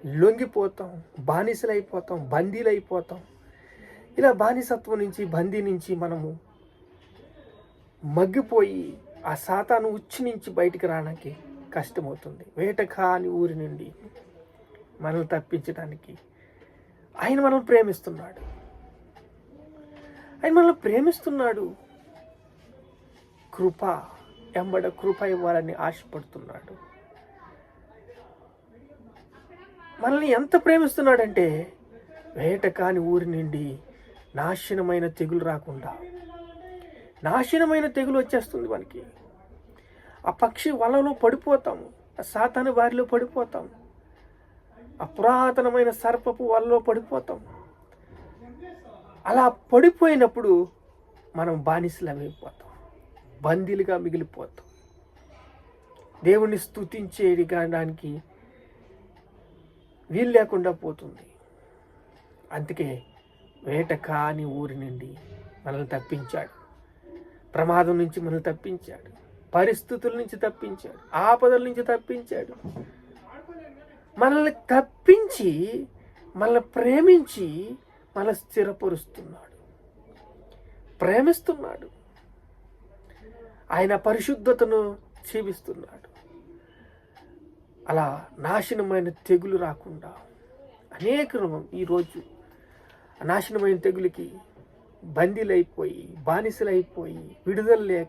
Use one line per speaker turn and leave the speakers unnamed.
లొంగిపోతాం, బానిసలైపోతాం, బందీలైపోతాం. ఇలా బానిసత్వం నుంచి, బందీ నుంచి మనము మగ్గిపోయి ఆ సాతాను ఉచ్చు నుంచి బయటికి రావడానికి కష్టమవుతుంది. వేట కాని ఊరి నుండి మనల్ని తప్పించడానికి ఆయన మనల్ని ప్రేమిస్తున్నాడు. ఆయన మనల్ని ప్రేమిస్తున్నాడు. కృప ఎంబడ కృప ఇవ్వాలని ఆశపడుతున్నాడు. మనల్ని ఎంత ప్రేమిస్తున్నాడంటే వేట కాని ఊరి నుండి నాశనమైన తెగులు రాకుండా, నాశనమైన తెగులు వచ్చేస్తుంది మనకి. ఆ పక్షి వలలో పడిపోతాము, ఆ సాతాను బారిలో పడిపోతాం, ఆ పురాతనమైన సర్పపు వలలో పడిపోతాం. అలా పడిపోయినప్పుడు మనం బానిసలమైపోతాం, బందీలుగా మిగిలిపోతాం. దేవుణ్ణి స్తుతించేయడానికి వీలు లేకుండా పోతుంది. అందుకే వేట కాని ఊరి నుండి మనల్ని తప్పించాడు, ప్రమాదం నుంచి మనల్ని తప్పించాడు, పరిస్థితుల నుంచి తప్పించాడు, ఆపదల నుంచి తప్పించాడు. మనల్ని తప్పించి, మనల్ని ప్రేమించి, మనల్ని స్థిరపరుస్తున్నాడు, ప్రేమిస్తున్నాడు. ఆయన పరిశుద్ధతను జీవిస్తున్నాడు. అలా నాశనమైన తెగులు రాకుండా అనేక ఈరోజు నాశనమైన తెగులకి బందీలైపోయి, బానిసలైపోయి, విడుదల లేక